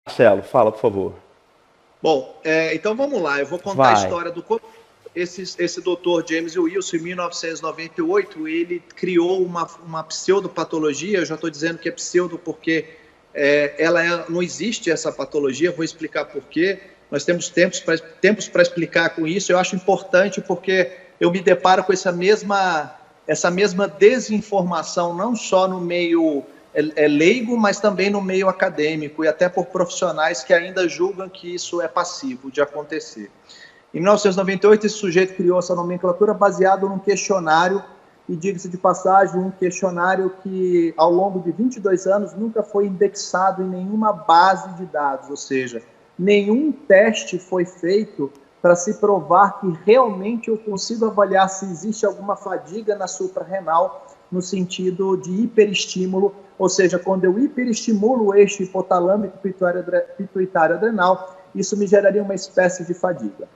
Marcelo, fala, por favor. Bom, então vamos lá. Eu vou contar a história do como esse doutor James Wilson, em 1998, ele criou uma pseudopatologia. Eu já estou dizendo que é pseudo porque não existe essa patologia. Vou explicar por quê. Nós temos tempos para explicar com isso. Eu acho importante porque eu me deparo com essa mesma desinformação, não só no meio leigo, mas também no meio acadêmico e até por profissionais que ainda julgam que isso é passivo de acontecer. Em 1998, esse sujeito criou essa nomenclatura baseado num questionário, e diga-se de passagem, um questionário que ao longo de 22 anos nunca foi indexado em nenhuma base de dados, ou seja, nenhum teste foi feito para se provar que realmente eu consigo avaliar se existe alguma fadiga na suprarrenal no sentido de hiperestímulo, ou seja, quando eu hiperestimulo o eixo hipotalâmico pituitário adrenal, isso me geraria uma espécie de fadiga.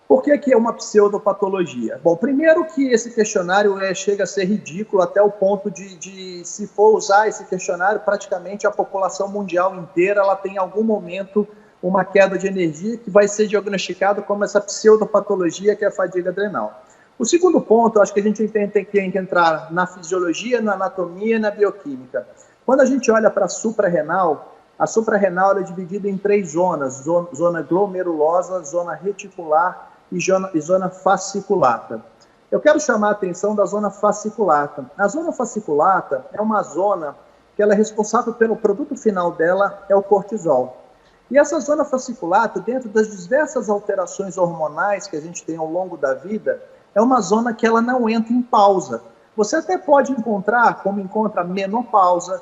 Por que é uma pseudopatologia? Bom, primeiro que esse questionário chega a ser ridículo até o ponto de se for usar esse questionário, praticamente a população mundial inteira ela tem em algum momento uma queda de energia que vai ser diagnosticada como essa pseudopatologia que é a fadiga adrenal. O segundo ponto, acho que a gente tem que entrar na fisiologia, na anatomia e na bioquímica. Quando a gente olha para a suprarrenal é dividida em 3 zonas, zona glomerulosa, zona reticular e zona fasciculata. Eu quero chamar a atenção da zona fasciculata. A zona fasciculata é uma zona que ela é responsável pelo produto final dela, é o cortisol. E essa zona fasciculata, dentro das diversas alterações hormonais que a gente tem ao longo da vida, é uma zona que ela não entra em pausa. Você até pode encontrar, como encontra a menopausa,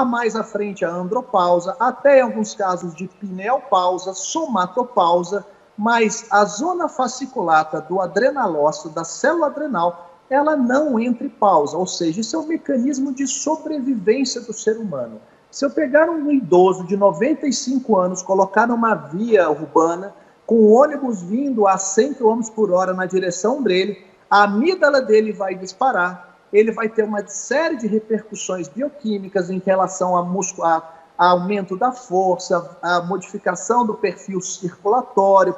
mais à frente a andropausa, até em alguns casos de pineopausa, somatopausa, mas a zona fasciculata do adrenalócito, da célula adrenal, ela não entra em pausa, ou seja, isso é um mecanismo de sobrevivência do ser humano. Se eu pegar um idoso de 95 anos, colocar numa via urbana, com o ônibus vindo a 100 km por hora na direção dele, a amígdala dele vai disparar, ele vai ter uma série de repercussões bioquímicas em relação a aumento da força, a modificação do perfil circulatório,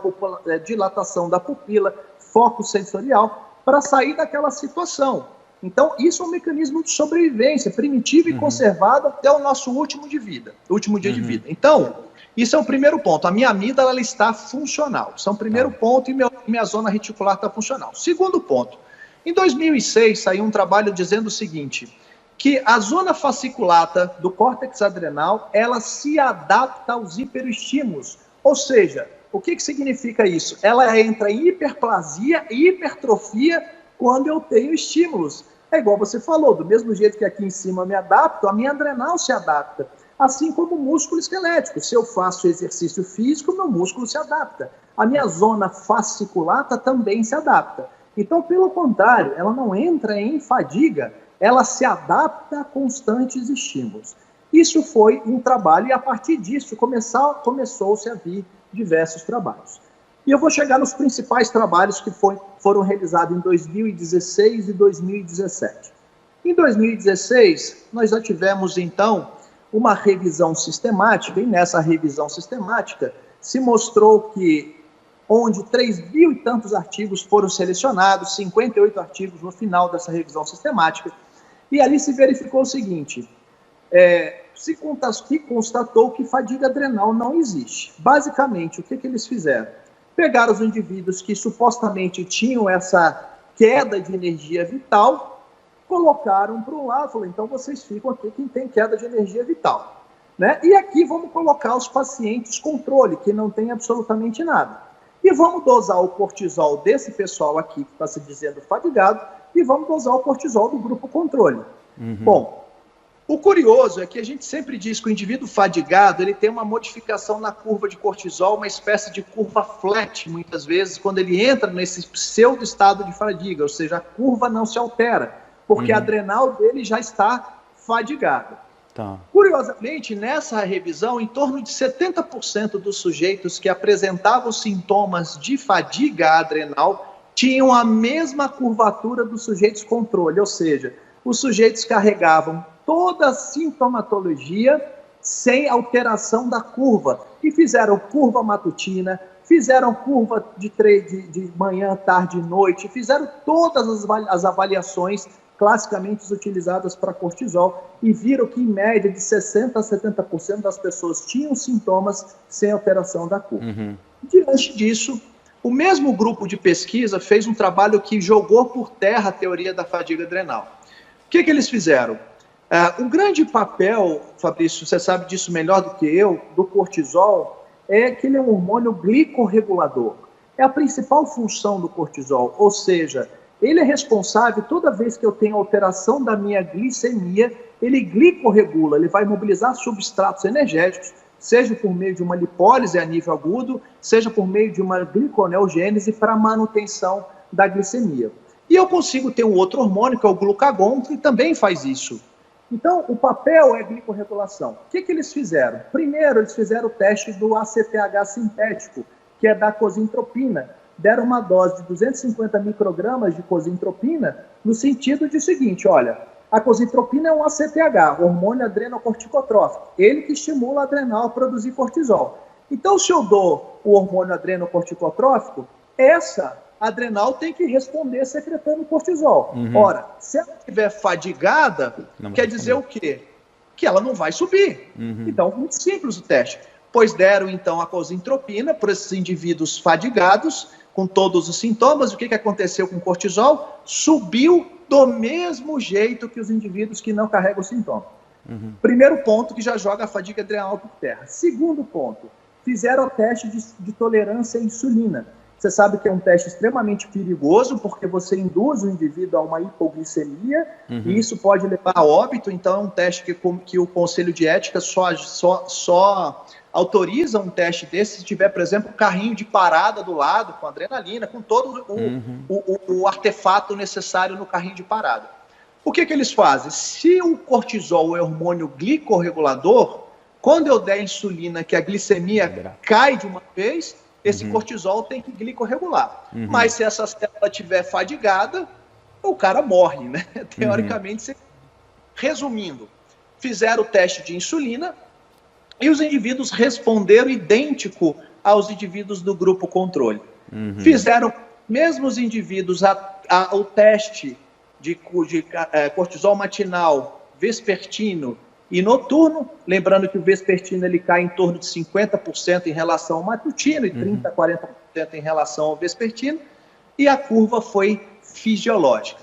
dilatação da pupila, foco sensorial, para sair daquela situação. Então, isso é um mecanismo de sobrevivência primitivo e conservado até o nosso último dia de vida. Então, isso é o primeiro ponto. A minha amígdala ela está funcional. Isso é o primeiro ponto e minha zona reticular está funcional. Segundo ponto, em 2006 saiu um trabalho dizendo o seguinte, que a zona fasciculata do córtex adrenal, ela se adapta aos hiperestímulos. Ou seja, o que significa isso? Ela entra em hiperplasia e hipertrofia quando eu tenho estímulos. É igual você falou, do mesmo jeito que aqui em cima eu me adapto, a minha adrenal se adapta. Assim como o músculo esquelético. Se eu faço exercício físico, meu músculo se adapta. A minha zona fasciculata também se adapta. Então, pelo contrário, ela não entra em fadiga, ela se adapta a constantes estímulos. Isso foi um trabalho e a partir disso começou-se a vir diversos trabalhos. E eu vou chegar nos principais trabalhos que foram realizados em 2016 e 2017. Em 2016, nós já tivemos, então, uma revisão sistemática, e nessa revisão sistemática se mostrou que onde 3.000 e tantos artigos foram selecionados, 58 artigos no final dessa revisão sistemática, e ali se verificou o seguinte, se constatou que fadiga adrenal não existe. Basicamente, o que eles fizeram? Pegaram os indivíduos que supostamente tinham essa queda de energia vital, colocaram para um lado, falaram, então vocês ficam aqui quem tem queda de energia vital. Né? E aqui vamos colocar os pacientes controle, que não tem absolutamente nada. E vamos dosar o cortisol desse pessoal aqui, que está se dizendo fadigado, e vamos dosar o cortisol do grupo controle. Bom, o curioso é que a gente sempre diz que o indivíduo fadigado, ele tem uma modificação na curva de cortisol, uma espécie de curva flat, muitas vezes, quando ele entra nesse pseudo estado de fadiga, ou seja, a curva não se altera, porque a adrenal dele já está fadigada. Tá. Curiosamente, nessa revisão, em torno de 70% dos sujeitos que apresentavam sintomas de fadiga adrenal tinham a mesma curvatura dos sujeitos controle, ou seja, os sujeitos carregavam toda a sintomatologia sem alteração da curva. E fizeram curva matutina, fizeram curva de manhã, tarde e noite, fizeram todas as avaliações classicamente utilizadas para cortisol e viram que, em média, de 60% a 70% das pessoas tinham sintomas sem alteração da curva. Diante disso, o mesmo grupo de pesquisa fez um trabalho que jogou por terra a teoria da fadiga adrenal. O que eles fizeram? O grande papel, Fabrício, você sabe disso melhor do que eu, do cortisol, é que ele é um hormônio glicorregulador. É a principal função do cortisol, ou seja, ele é responsável, toda vez que eu tenho alteração da minha glicemia, ele glicorregula, ele vai mobilizar substratos energéticos, seja por meio de uma lipólise a nível agudo, seja por meio de uma gliconeogênese para manutenção da glicemia. E eu consigo ter um outro hormônio, que é o glucagon, que também faz isso. Então, o papel é glicorregulação. O que eles fizeram? Primeiro, eles fizeram o teste do ACTH sintético, que é da cosintropina. Deram uma dose de 250 microgramas de cosintropina, no sentido de seguinte, olha, a cosintropina é um ACTH, hormônio adrenocorticotrófico, ele que estimula a adrenal a produzir cortisol. Então, se eu dou o hormônio adrenocorticotrófico, essa adrenal tem que responder secretando cortisol. Ora, se ela estiver fadigada, quer dizer o quê? Que ela não vai subir. Então, muito simples o teste. Pois deram, então, a cosintropina para esses indivíduos fadigados, com todos os sintomas. O que aconteceu com o cortisol? Subiu do mesmo jeito que os indivíduos que não carregam sintoma. Primeiro ponto, que já joga a fadiga adrenal por terra. Segundo ponto, fizeram o teste de tolerância à insulina. Você sabe que é um teste extremamente perigoso, porque você induz o indivíduo a uma hipoglicemia, e isso pode levar a óbito. Então, é um teste que o Conselho de Ética só autoriza um teste desse se tiver, por exemplo, um carrinho de parada do lado, com adrenalina, com todo o artefato necessário no carrinho de parada. O que eles fazem? Se o cortisol é hormônio glicorregulador, quando eu der insulina, que a glicemia cai de uma vez, esse cortisol tem que glicorregular. Mas se essa célula estiver fadigada, o cara morre, né? Teoricamente, resumindo, fizeram o teste de insulina e os indivíduos responderam idêntico aos indivíduos do grupo controle. Fizeram, mesmo os indivíduos, o teste de cortisol matinal, vespertino e noturno, lembrando que o vespertino ele cai em torno de 50% em relação ao matutino e 30% a 40% em relação ao vespertino, e a curva foi fisiológica.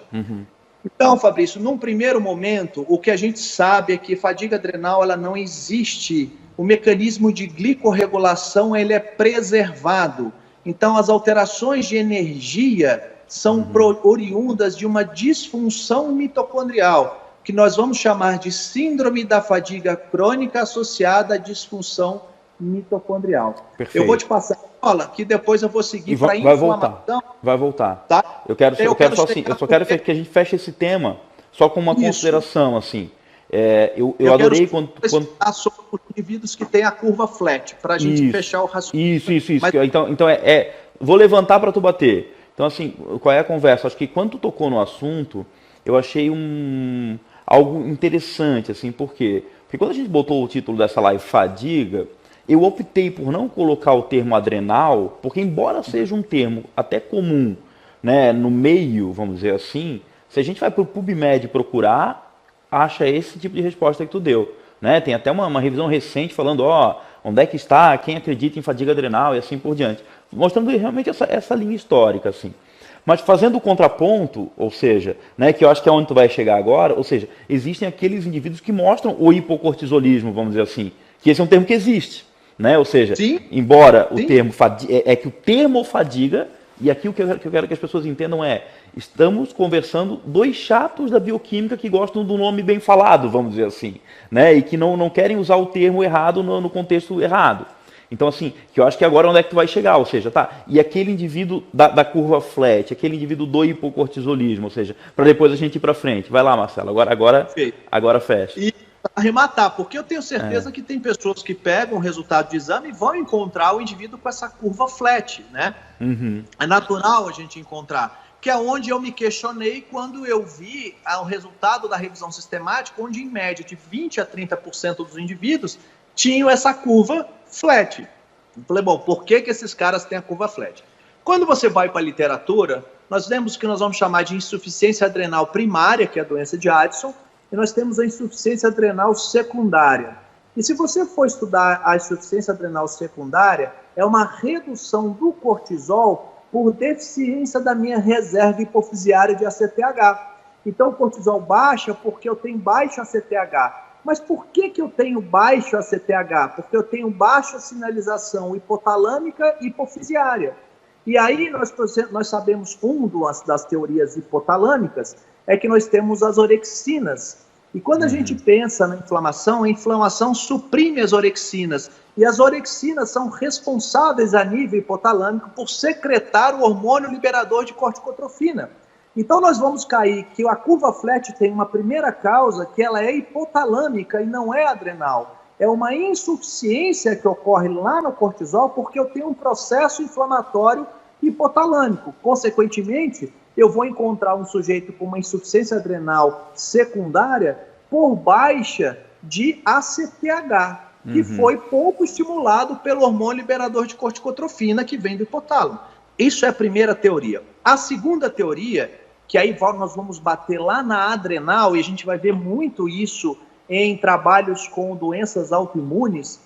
Então, Fabrício, num primeiro momento, o que a gente sabe é que fadiga adrenal ela não existe. O mecanismo de glicorregulação ele é preservado. Então, as alterações de energia são oriundas de uma disfunção mitocondrial, que nós vamos chamar de síndrome da fadiga crônica associada à disfunção mitocondrial. Perfeito. Eu vou te passar a bola, que depois eu vou seguir para inflamação. Vai voltar. Tá? Eu só quero que a gente feche esse tema só com uma consideração, assim. Eu adorei quando sobre os indivíduos que têm a curva flat, para a gente fechar o raciocínio. Isso. Mas... Então vou levantar para tu bater. Então, assim, qual é a conversa? Acho que quando tu tocou no assunto, eu achei algo interessante, assim, por quê? Porque quando a gente botou o título dessa live fadiga, eu optei por não colocar o termo adrenal, porque embora seja um termo até comum, né, no meio, vamos dizer assim, se a gente vai para o PubMed procurar, acha esse tipo de resposta que tu deu. Né? Tem até uma revisão recente falando, onde é que está quem acredita em fadiga adrenal e assim por diante. Mostrando realmente essa linha histórica, assim. Mas fazendo o contraponto, ou seja, né, que eu acho que é onde tu vai chegar agora, ou seja, existem aqueles indivíduos que mostram o hipocortisolismo, vamos dizer assim, que esse é um termo que existe, né? Ou seja, embora o termo que o termo fadiga, e aqui o que eu quero que as pessoas entendam estamos conversando dois chatos da bioquímica que gostam do nome bem falado, vamos dizer assim, né? E que não querem usar o termo errado no contexto errado. Então, assim, que eu acho que agora onde é que tu vai chegar, ou seja, e aquele indivíduo da curva flat, aquele indivíduo do hipocortisolismo, ou seja, para depois a gente ir para frente. Vai lá, Marcelo, agora fecha. E arrematar, porque eu tenho certeza que tem pessoas que pegam o resultado de exame e vão encontrar o indivíduo com essa curva flat, né? É natural a gente encontrar. que é onde eu me questionei quando eu vi o resultado da revisão sistemática, onde em média de 20% a 30% dos indivíduos tinham essa curva flat. Eu falei, bom, por que esses caras têm a curva flat? Quando você vai para a literatura, nós temos o que nós vamos chamar de insuficiência adrenal primária, que é a doença de Addison, e nós temos a insuficiência adrenal secundária. E se você for estudar a insuficiência adrenal secundária, é uma redução do cortisol por deficiência da minha reserva hipofisiária de ACTH. Então, o cortisol baixa porque eu tenho baixo ACTH. Mas por que eu tenho baixo ACTH? Porque eu tenho baixa sinalização hipotalâmica e hipofisiária. E aí nós sabemos, das teorias hipotalâmicas, é que nós temos as orexinas. E quando a gente pensa na inflamação, a inflamação suprime as orexinas. E as orexinas são responsáveis a nível hipotalâmico por secretar o hormônio liberador de corticotrofina. Então nós vamos cair que a curva flat tem uma primeira causa, que ela é hipotalâmica e não é adrenal. É uma insuficiência que ocorre lá no cortisol porque eu tenho um processo inflamatório hipotalâmico. Consequentemente, eu vou encontrar um sujeito com uma insuficiência adrenal secundária por baixa de ACTH, que foi pouco estimulado pelo hormônio liberador de corticotrofina que vem do hipotálamo. Isso é a primeira teoria. A segunda teoria, que aí nós vamos bater lá na adrenal, e a gente vai ver muito isso em trabalhos com doenças autoimunes,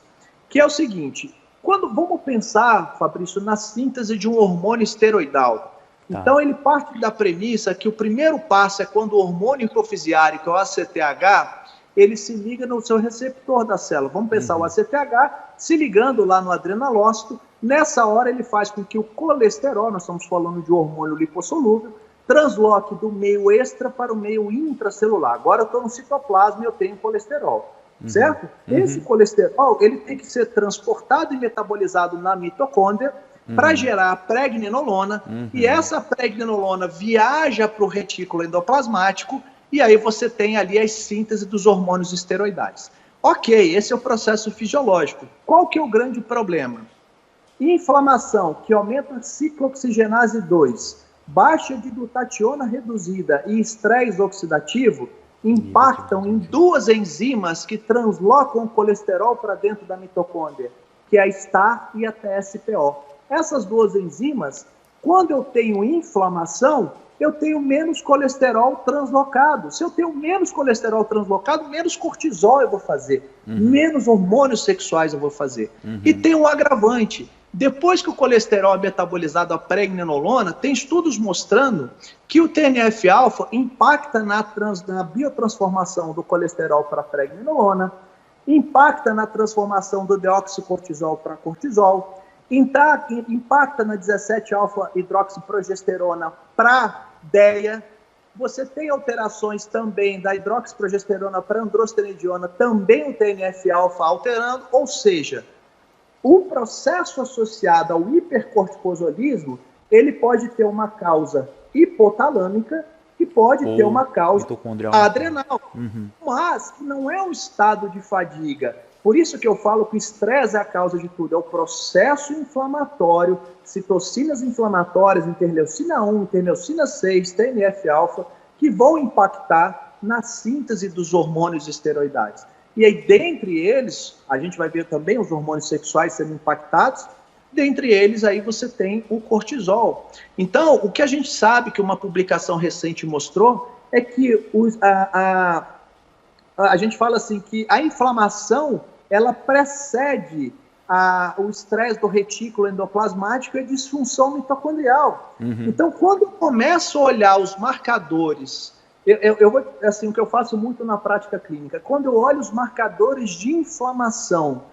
que é o seguinte: vamos pensar, Fabrício, na síntese de um hormônio esteroidal. Tá. Então ele parte da premissa que o primeiro passo é quando o hormônio hipofisiário, que é o ACTH, ele se liga no seu receptor da célula. Vamos pensar o ACTH se ligando lá no adrenalócito. Nessa hora ele faz com que o colesterol, nós estamos falando de hormônio lipossolúvel, transloque do meio extra para o meio intracelular. Agora eu estou no citoplasma e eu tenho colesterol, certo? Esse colesterol ele tem que ser transportado e metabolizado na mitocôndria para gerar pregnenolona, e essa pregnenolona viaja para o retículo endoplasmático, e aí você tem ali a síntese dos hormônios esteroidais. Ok, esse é o processo fisiológico. Qual que é o grande problema? Inflamação, que aumenta a ciclooxigenase 2, baixa de glutationa reduzida e estresse oxidativo impactam em duas enzimas que translocam o colesterol para dentro da mitocôndria, que é a STAR e a TSPO. Essas duas enzimas, quando eu tenho inflamação, eu tenho menos colesterol translocado. Se eu tenho menos colesterol translocado, menos cortisol eu vou fazer, menos hormônios sexuais eu vou fazer. E tem um agravante. Depois que o colesterol é metabolizado a pregnenolona, tem estudos mostrando que o TNF-alfa impacta na biotransformação do colesterol para pregnenolona, impacta na transformação do deoxicortisol para cortisol, impacta na 17-alfa-hidroxiprogesterona para DEA. Você tem alterações também da hidroxiprogesterona para androstenediona, também o TNF-alfa alterando, ou seja, o processo associado ao hipercorticosolismo, ele pode ter uma causa hipotalâmica e pode ter uma causa adrenal, mas não é um estado de fadiga. Por isso que eu falo que o estresse é a causa de tudo, é o processo inflamatório, citocinas inflamatórias, interleucina 1, interleucina 6, TNF-alfa, que vão impactar na síntese dos hormônios esteroidais. E aí, dentre eles, a gente vai ver também os hormônios sexuais sendo impactados, dentre eles aí você tem o cortisol. Então, o que a gente sabe que uma publicação recente mostrou é que a gente fala assim que a inflamação, ela precede o estresse do retículo endoplasmático e a disfunção mitocondrial. Então, quando eu começo a olhar os marcadores, assim, o que eu faço muito na prática clínica, quando eu olho os marcadores de inflamação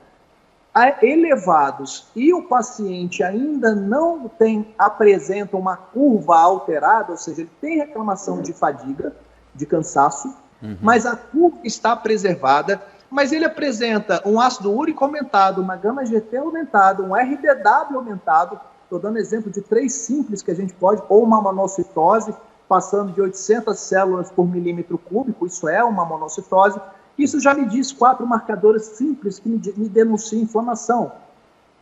elevados e o paciente ainda não apresenta uma curva alterada, ou seja, ele tem reclamação de fadiga, de cansaço, mas a curva está preservada, mas ele apresenta um ácido úrico aumentado, uma gama-GT aumentada, um RDW aumentado, estou dando exemplo de 3 simples que a gente pode, ou uma monocitose, passando de 800 células por milímetro cúbico, isso é uma monocitose. Isso já me diz 4 marcadores simples que me denunciam inflamação.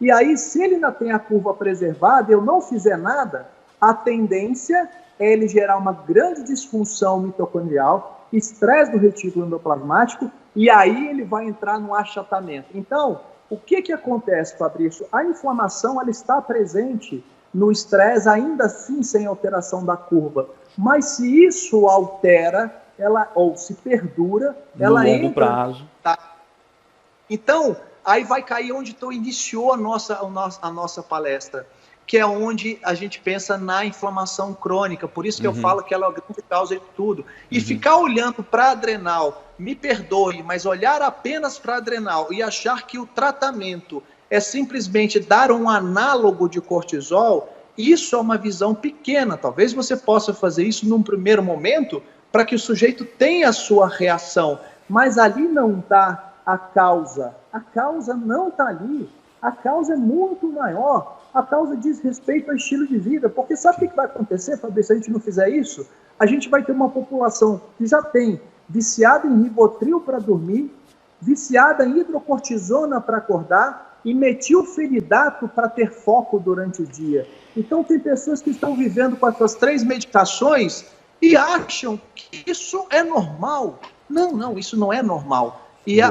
E aí, se ele ainda tem a curva preservada, eu não fizer nada, a tendência é ele gerar uma grande disfunção mitocondrial, estresse do retículo endoplasmático, e aí ele vai entrar no achatamento. Então, o que acontece, Fabrício? A inflamação ela está presente no estresse, ainda assim sem alteração da curva. Mas se isso altera, ou se perdura, ela no longo entra... prazo. Tá? Então, aí vai cair onde tu iniciou a nossa palestra, que é onde a gente pensa na inflamação crônica. Por isso que eu falo que ela é a grande causa de tudo. E ficar olhando para a adrenal, me perdoe, mas olhar apenas para a adrenal e achar que o tratamento é simplesmente dar um análogo de cortisol, isso é uma visão pequena. Talvez você possa fazer isso num primeiro momento para que o sujeito tenha a sua reação, mas ali não está a causa. A causa não está ali. A causa é muito maior. A causa diz respeito ao estilo de vida. Porque sabe o que vai acontecer, Fabrício, se a gente não fizer isso? A gente vai ter uma população que já tem viciada em Rivotril para dormir, viciada em hidrocortisona para acordar e metilfenidato para ter foco durante o dia. Então tem pessoas que estão vivendo com essas 3 medicações e acham que isso é normal. Não, isso não é normal.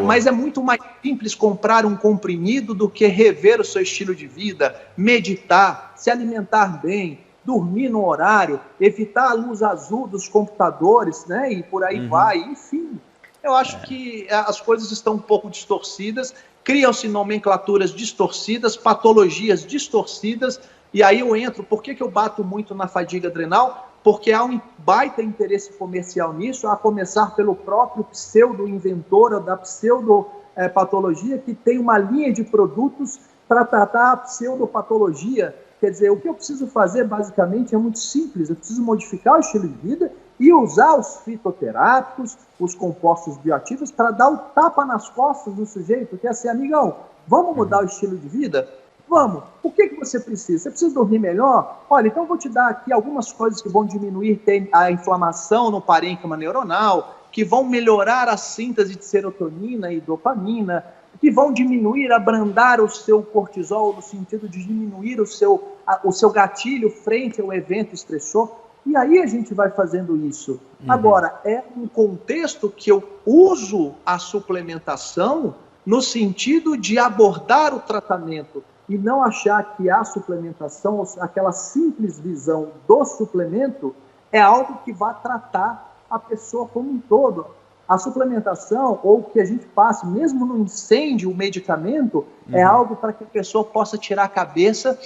Mas é muito mais simples comprar um comprimido do que rever o seu estilo de vida, meditar, se alimentar bem, dormir no horário, evitar a luz azul dos computadores, né? E por aí vai, enfim. Eu acho que as coisas estão um pouco distorcidas, criam-se nomenclaturas distorcidas, patologias distorcidas, e aí eu entro, por que eu bato muito na fadiga adrenal? Porque há um baita interesse comercial nisso, a começar pelo próprio pseudo-inventor da pseudopatologia, que tem uma linha de produtos para tratar a pseudopatologia. Quer dizer, o que eu preciso fazer, basicamente, é muito simples. Eu preciso modificar o estilo de vida e usar os fitoterápicos, os compostos bioativos, para dar o tapa nas costas do sujeito, que é assim, amigão, vamos mudar o estilo de vida? Vamos. O que você precisa? Você precisa dormir melhor? Olha, então eu vou te dar aqui algumas coisas que vão diminuir a inflamação no parênquima neuronal, que vão melhorar a síntese de serotonina e dopamina, que vão diminuir, abrandar o seu cortisol, no sentido de diminuir o seu gatilho frente ao evento estressor. E aí a gente vai fazendo isso. Agora, é um contexto que eu uso a suplementação no sentido de abordar o tratamento e não achar que a suplementação, aquela simples visão do suplemento, é algo que vai tratar a pessoa como um todo. A suplementação, ou que a gente passe, mesmo no incêndio, o medicamento, é algo para que a pessoa possa tirar a cabeça,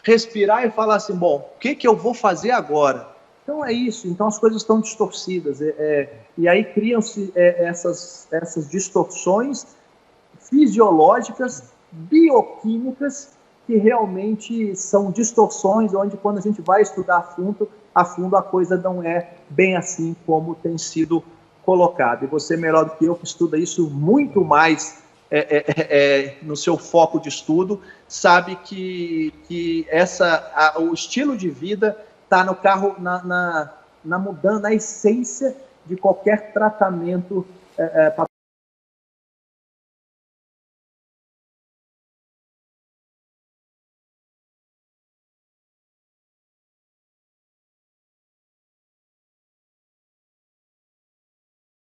respirar e falar assim, bom, o que eu vou fazer agora? Então é isso, então as coisas estão distorcidas, e aí criam-se essas distorções fisiológicas, bioquímicas, que realmente são distorções, onde quando a gente vai estudar a fundo a coisa não é bem assim como tem sido colocado. E você, melhor do que eu, que estuda isso muito mais no seu foco de estudo, sabe que o estilo de vida está no carro, na mudança, na essência de qualquer tratamento patológico.